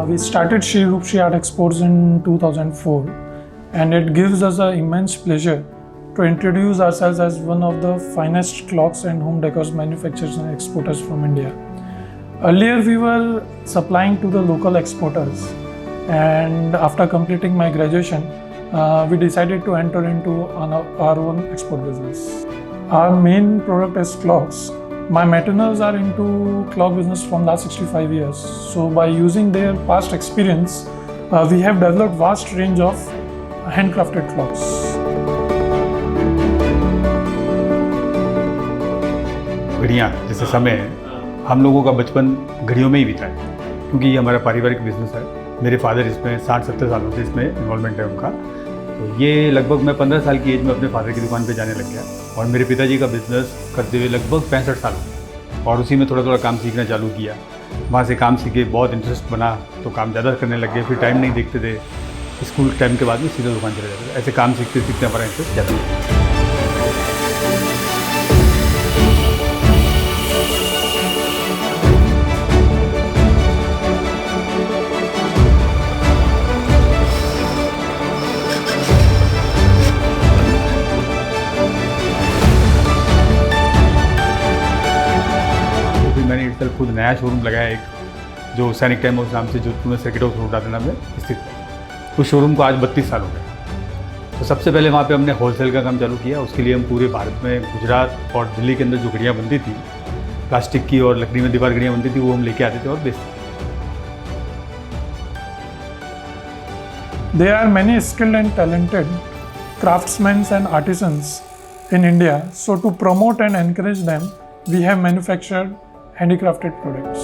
We started Shri Roop Shri Art Exports in 2004, and it gives us an immense pleasure to introduce ourselves as one of the finest clocks and home decor manufacturers and exporters from India. Earlier, we were supplying to the local exporters, and after completing my graduation, we decided to enter into our own export business. Our main product is clocks. My maternals are into clock business from last 65 years. So by using their past experience, we have developed vast range of handcrafted clocks. घड़ियाँ जैसे समय है, हम लोगों का बचपन घड़ियों में ही बीता है, क्योंकि ये हमारा पारिवारिक बिजनेस है। मेरे फादर इसमें 60-70 सालों से इसमें इन्वॉल्वमेंट है उनका। तो ये लगभग मैं 15 साल की एज में अपने फादर की दुकान पे जाने लग गया, और मेरे पिताजी का बिज़नेस करते हुए लगभग 65 साल हो, और उसी में थोड़ा थोड़ा काम सीखना चालू किया। वहाँ से काम सीखे, बहुत इंटरेस्ट बना तो काम ज़्यादा करने लग गए। फिर टाइम नहीं देखते थे, स्कूल टाइम के बाद में सीधा दुकान चले जाते थे। ऐसे काम सीखते सीखते हमारा इंटरेस्ट ज़्यादा हुआ। मैंने इटसेल्फ खुद नया शोरूम लगाया एक, जो सैनिक टाइम हाउस नाम से जोधपुर में सर्किट हाउस रोड दादरा में स्थित है। उस शोरूम को आज 32 साल हो गए। तो सबसे पहले वहाँ पे हमने होलसेल का काम चालू किया। उसके लिए हम पूरे भारत में, गुजरात और दिल्ली के अंदर जो घड़ियाँ बनती थी, प्लास्टिक की और लकड़ी में दीवार घड़ियाँ बनती थी, वो हम लेके आते थे और बेचते थे। There are many skilled and talented craftsmen and artisans in India. So to promote and encourage them, we have manufactured handicrafted products.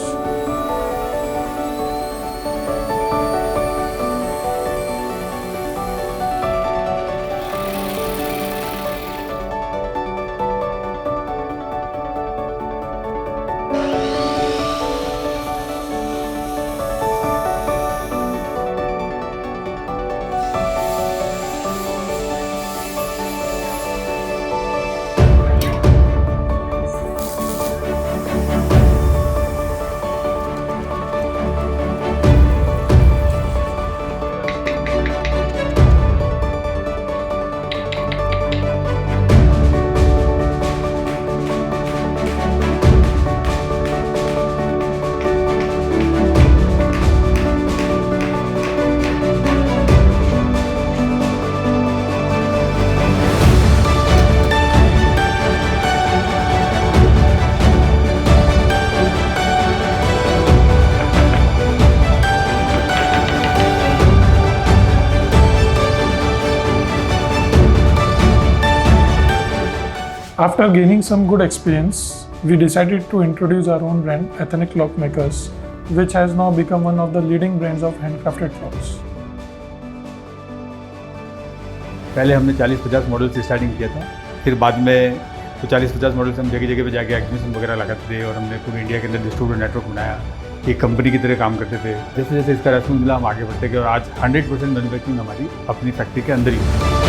After gaining some good experience, we decided to introduce our own brand, Ethnic Clockmakers, which has now become one of the leading brands of handcrafted clocks. पहले हमने 40-50 model से starting किया था। फिर बाद में तो 40-50 model से हम जगह जगह पे जाके एग्जीबिशन वगैरह लगाते थे, और हमने पूरे इंडिया के अंदर डिस्ट्रीब्यूटर नेटवर्क बनाया। एक कंपनी की तरह काम करते थे। जैसे जैसे इसका रेस्पॉन्स मिला, हम आगे बढ़ते गए, और आज 100% मैन्युफैक्चरिंग हमारी अपनी फैक्ट्री के अंदर ही है।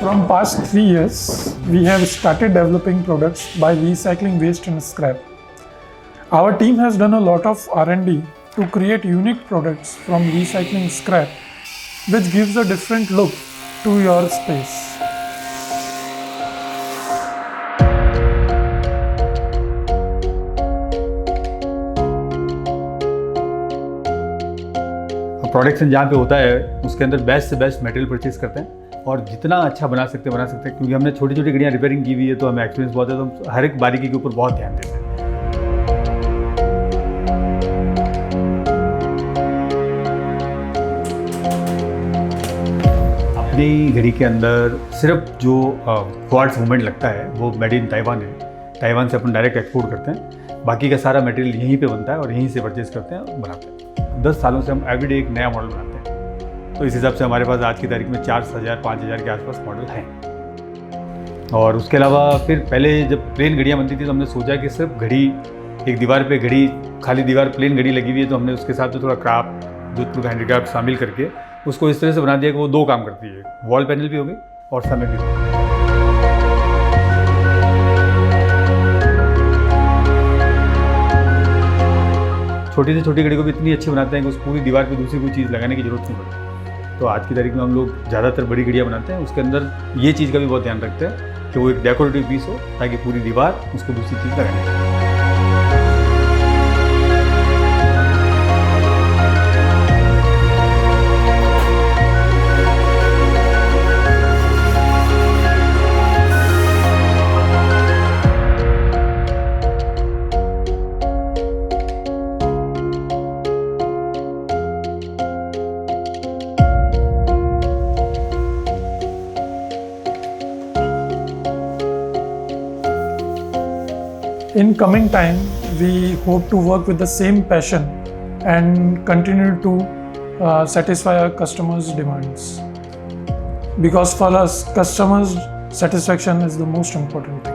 From past 3 years, we have started developing products by recycling waste and scrap. Our team has done a lot of R&D to create unique products from recycling scrap, which gives a different look to your space. Production जहाँ पे होता है, उसके अंदर best से best material purchase करते हैं, और जितना अच्छा बना सकते हैं, क्योंकि हमने छोटी छोटी घड़ियाँ रिपेयरिंग की हुई है, तो हमें एक्सपीरियंस बहुत है, तो हम हर एक बारीकी के ऊपर बहुत ध्यान देते हैं। अपनी घड़ी के अंदर सिर्फ जो क्वार्ट्ज मूवमेंट लगता है, वो मेड इन ताइवान है। ताइवान से अपन डायरेक्ट एक्सपोर्ट करते हैं, बाकी का सारा मटेरियल यहीं पे बनता है और यहीं से परचेज करते हैं और बनाते हैं। 10 सालों से हम एवरीडे एक नया मॉडल बनाते हैं, तो इस हिसाब से हमारे पास आज की तारीख में 4000-5000 के आसपास मॉडल हैं। और उसके अलावा फिर पहले जब प्लेन घड़ियाँ बनती थी तो हमने सोचा कि सिर्फ घड़ी, एक दीवार पे घड़ी, खाली दीवार प्लेन घड़ी लगी हुई है, तो हमने उसके साथ तो थोड़ा क्राफ्ट, जोधपुर का हैंडीक्राफ्ट शामिल करके उसको इस तरह से बना दिया कि वो 2 काम करती है, वॉल पैनल भी हो गई और समय भी हो गई। छोटी से छोटी घड़ी को भी इतनी अच्छी बनाते हैं कि उस पूरी दीवार पे दूसरी कोई चीज़ लगाने की जरूरत नहीं पड़ती। तो आज की तारीख में हम लोग ज़्यादातर बड़ी घड़ियाँ बनाते हैं, उसके अंदर ये चीज़ का भी बहुत ध्यान रखते हैं कि वो एक डेकोरेटिव पीस हो, ताकि पूरी दीवार उसको दूसरी चीज़ लगाने की। In coming time, we hope to work with the same passion and continue to satisfy our customers' demands. Because for us, customers' satisfaction is the most important thing.